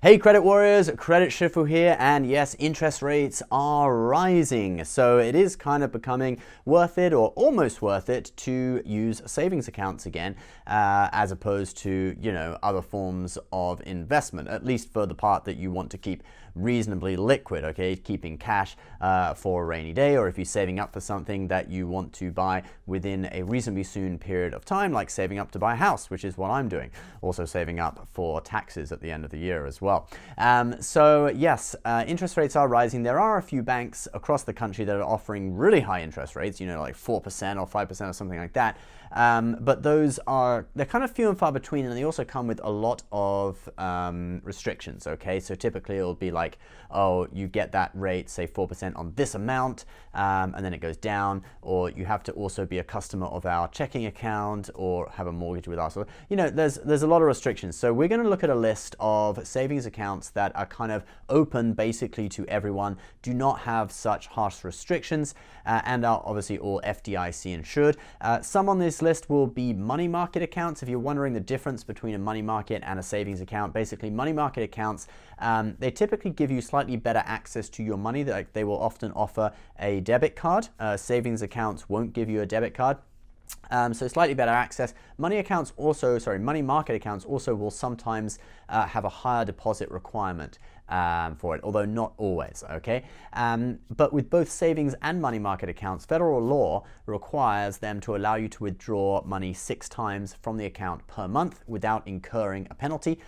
Hey credit warriors, Credit Shifu here, and yes, interest rates are rising. So it is kind of becoming worth it or almost worth it to use savings accounts again, as opposed to, other forms of investment, at least for the part that you want to keep reasonably liquid, okay? Keeping cash for a rainy day, or if you're saving up for something that you want to buy within a reasonably soon period of time, like saving up to buy a house, which is what I'm doing. Also saving up for taxes at the end of the year as well. So yes, interest rates are rising. There are a few banks across the country that are offering really high interest rates, like 4% or 5% or something like that. But they're kind of few and far between, and they also come with a lot of restrictions, okay? So typically it'll be like, oh, you get that rate, say 4% on this amount, and then it goes down, or you have to also be a customer of our checking account or have a mortgage with us. There's a lot of restrictions. So we're going to look at a list of savings accounts that are kind of open basically to everyone, do not have such harsh restrictions, and are obviously all FDIC insured. Some on this list will be money market accounts. If you're wondering the difference between a money market and a savings account, basically money market accounts, they typically give you slightly better access to your money. They will often offer a debit card. Savings accounts won't give you a debit card. So slightly better access. Money market accounts also will sometimes have a higher deposit requirement for it, although not always, okay? But with both savings and money market accounts, federal law requires them to allow you to withdraw money 6 times from the account per month without incurring a penalty.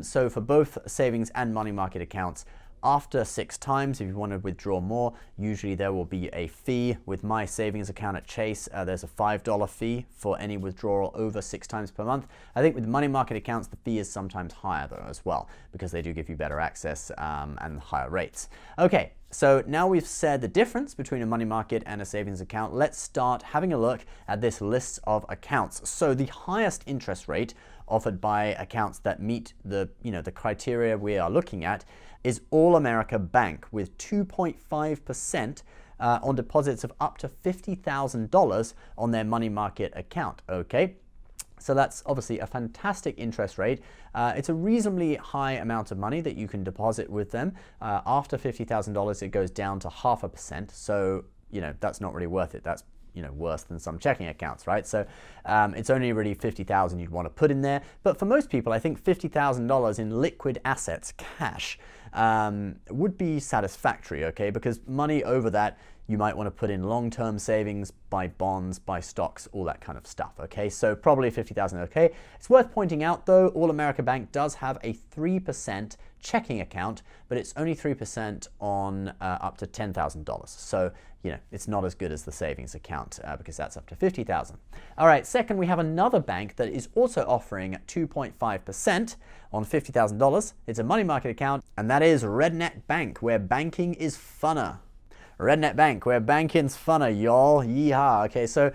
So for both savings and money market accounts, after 6 times, if you want to withdraw more, usually there will be a fee. With my savings account at Chase, there's a $5 fee for any withdrawal over 6 times per month. I think with money market accounts, the fee is sometimes higher though as well, because they do give you better access and higher rates. Okay, so now we've said the difference between a money market and a savings account, let's start having a look at this list of accounts. So the highest interest rate offered by accounts that meet the criteria we are looking at is All America Bank with 2.5% on deposits of up to $50,000 on their money market account, okay? So that's obviously a fantastic interest rate. It's a reasonably high amount of money that you can deposit with them. After $50,000, it goes down to 0.5%. So, that's not really worth it. That's worse than some checking accounts, right? So it's only really $50,000 you'd want to put in there. But for most people, I think $50,000 in liquid assets, cash, would be satisfactory, okay? Because money over that, you might want to put in long-term savings, buy bonds, buy stocks, all that kind of stuff, okay? So probably $50,000, okay? It's worth pointing out though, All America Bank does have a 3% checking account, but it's only 3% on up to $10,000. So, it's not as good as the savings account because that's up to $50,000. All right, second, we have another bank that is also offering 2.5% on $50,000. It's a money market account, and that is Redneck Bank, where banking is funner. Redneck Bank, where banking's funner, y'all. Yeehaw. Okay, so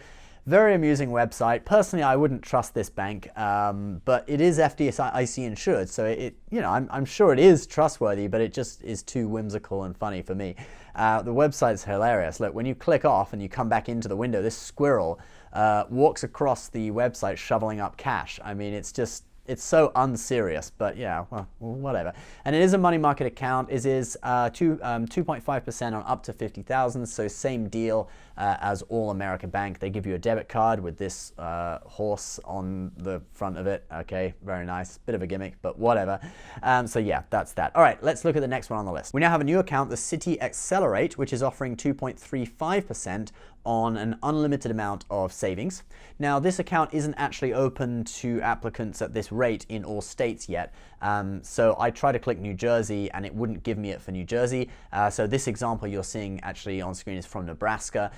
very amusing website. Personally, I wouldn't trust this bank, but it is FDIC insured, so I'm sure it is trustworthy, but it just is too whimsical and funny for me. The website's hilarious. Look, when you click off and you come back into the window, this squirrel walks across the website shoveling up cash. I mean, it's so unserious, but yeah, well, whatever. And it is a money market account. It is 2.5% on up to $50,000, so same deal as All America Bank. They give you a debit card with this horse on the front of it. Okay, very nice. Bit of a gimmick, but whatever. So yeah, that's that. All right, let's look at the next one on the list. We now have a new account, the Citi Accelerate, which is offering 2.35% on an unlimited amount of savings. Now, this account isn't actually open to applicants at this rate in all states yet. So I tried to click New Jersey and it wouldn't give me it for New Jersey. So this example you're seeing actually on screen is from Nebraska.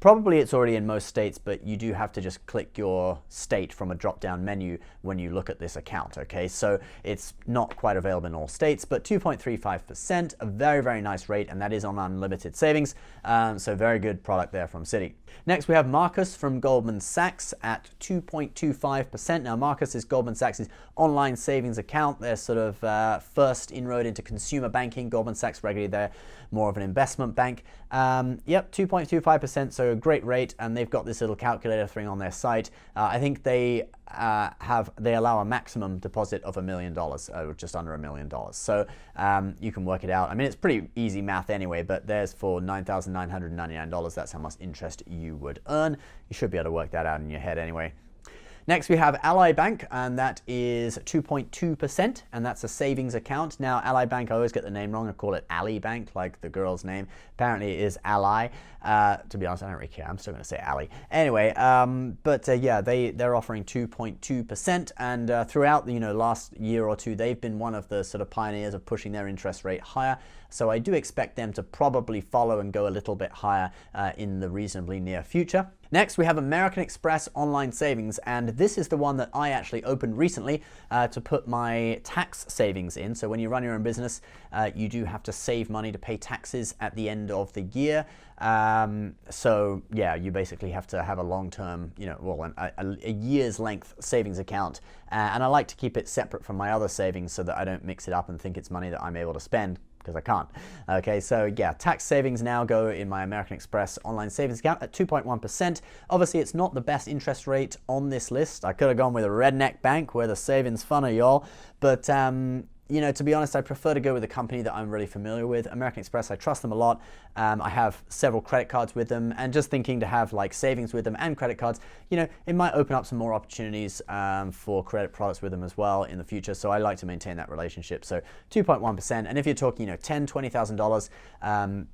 Probably it's already in most states, but you do have to just click your state from a drop-down menu when you look at this account, okay? So it's not quite available in all states, but 2.35%, a very, very nice rate, and that is on unlimited savings. So very good product there from Citi. Next, we have Marcus from Goldman Sachs at 2.25%. Now, Marcus is Goldman Sachs' online savings account. Their sort of first inroad into consumer banking. Goldman Sachs regularly, they're more of an investment bank. Yep, 2.25%, 2.25%, so a great rate, and they've got this little calculator thing on their site. I think they allow a maximum deposit of $1 million, or just under $1 million. So you can work it out. I mean, it's pretty easy math anyway, but there's for $9,999. That's how much interest you would earn. You should be able to work that out in your head anyway. Next, we have Ally Bank, and that is 2.2%, and that's a savings account. Now, Ally Bank, I always get the name wrong. I call it Ally Bank, like the girl's name. Apparently, it is Ally. To be honest, I don't really care. I'm still going to say Ally. Anyway, yeah, they're offering 2.2%, and throughout the last year or two, they've been one of the sort of pioneers of pushing their interest rate higher. So I do expect them to probably follow and go a little bit higher in the reasonably near future. Next, we have American Express Online Savings, and this is the one that I actually opened recently to put my tax savings in. So when you run your own business, you do have to save money to pay taxes at the end of the year. So yeah, you basically have to have a long-term, a year's length savings account. And I like to keep it separate from my other savings so that I don't mix it up and think it's money that I'm able to spend, because I can't. Okay, so yeah, tax savings now go in my American Express Online Savings account at 2.1%. Obviously, it's not the best interest rate on this list. I could have gone with a Redneck Bank, where the savings funner, y'all. But to be honest, I prefer to go with a company that I'm really familiar with. American Express, I trust them a lot. I have several credit cards with them, and just thinking to have like savings with them and credit cards, it might open up some more opportunities for credit products with them as well in the future. So I like to maintain that relationship. So 2.1%, and if you're talking, $10,000, $20,000,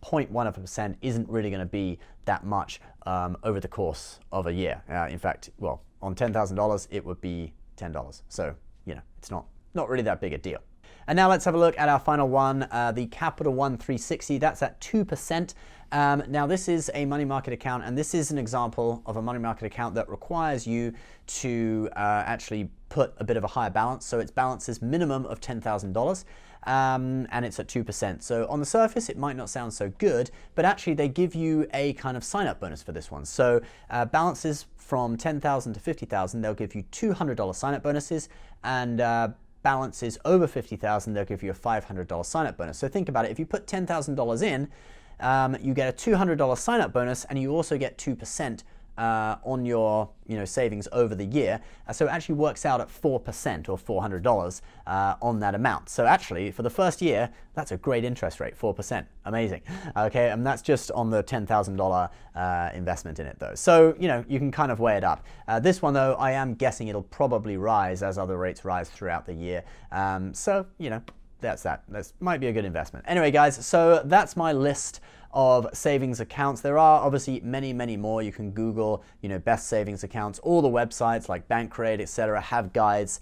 0.1% isn't really going to be that much over the course of a year. In fact, well, on $10,000, it would be $10. So it's not really that big a deal. And now let's have a look at our final one, the Capital One 360. That's at 2%. Now this is a money market account, and this is an example of a money market account that requires you to actually put a bit of a higher balance. So its balance is minimum of $10,000. And it's at 2%. So on the surface, it might not sound so good, but actually they give you a kind of sign-up bonus for this one. So balances from $10,000 to $50,000, they'll give you $200 sign-up bonuses, and balances over $50,000, they'll give you a $500 sign-up bonus. So think about it. If you put $10,000 in, you get a $200 sign-up bonus, and you also get 2% on your savings over the year. So it actually works out at 4% or $400 on that amount. So actually, for the first year, that's a great interest rate, 4%. Amazing. Okay, and that's just on the $10,000 investment in it, though. So you can kind of weigh it up. This one, though, I am guessing it'll probably rise as other rates rise throughout the year. So that's that. That might be a good investment. Anyway, guys, so that's my list of savings accounts. There are obviously many, many more. You can Google, best savings accounts. All the websites like Bankrate, etc., have guides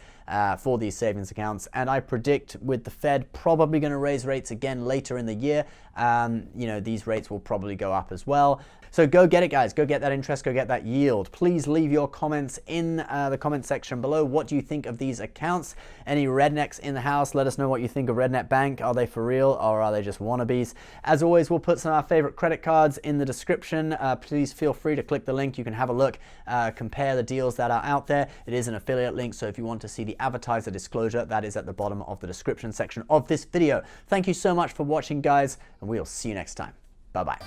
for these savings accounts. And I predict with the Fed probably going to raise rates again later in the year. These rates will probably go up as well. So go get it, guys. Go get that interest. Go get that yield. Please leave your comments in the comment section below. What do you think of these accounts? Any rednecks in the house? Let us know what you think of Redneck Bank. Are they for real, or are they just wannabes? As always, we'll put some of our favorite credit cards in the description. Please feel free to click the link. You can have a look, compare the deals that are out there. It is an affiliate link, so if you want to see the advertiser disclosure, that is at the bottom of the description section of this video. Thank you so much for watching, guys, and we'll see you next time. Bye-bye.